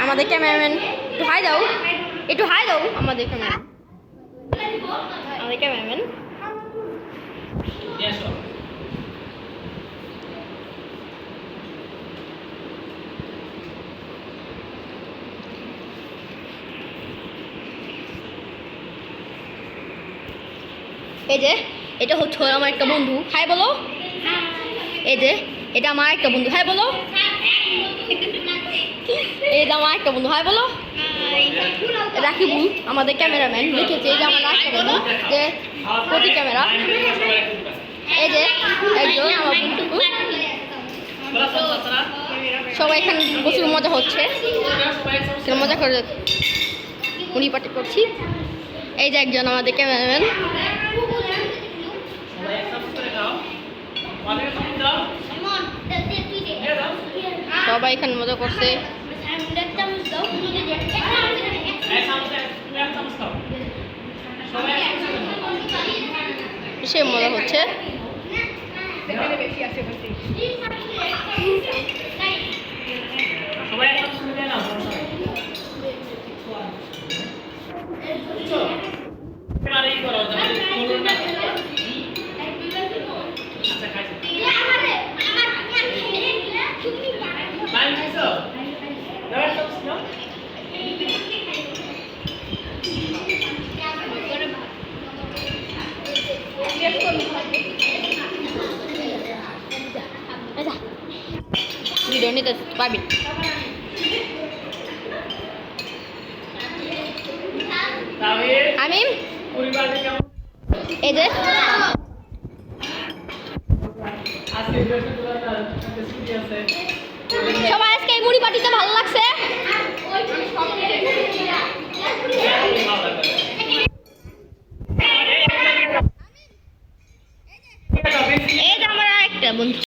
আমাদের ক্যামেরাম্যান একটু হাই দাও, একটু হাই দাও। আমাদের ক্যামেরাম্যান এই যে এটা হচ্ছে আমার একটা বন্ধু, হাই বলো। এই যে এটা আমার একটা বন্ধু, হাই বলো। এই যে আমার একটা বন্ধু, হাই বলো। রাকিবুল আমাদের ক্যামেরাম্যান লিখেছে এই যে আমার একটা বন্ধু যে প্রতি ক্যামেরা। এই যে একজন আমার বন্ধু, সবাই এখানে প্রচুর মজা হচ্ছে, মজা করে উনি পার্টি করছি। এই যে একজন আমাদের ক্যামেরাম্যান, সবাই এখানে মজা করছে। সে মজা হচ্ছে। ভিডিও নিতে পারবি। আমি এই যে সবাই আজকে এই মুড়ি পার্টিতে ভালো লাগছে। এই যে আমার একটা বন্ধু।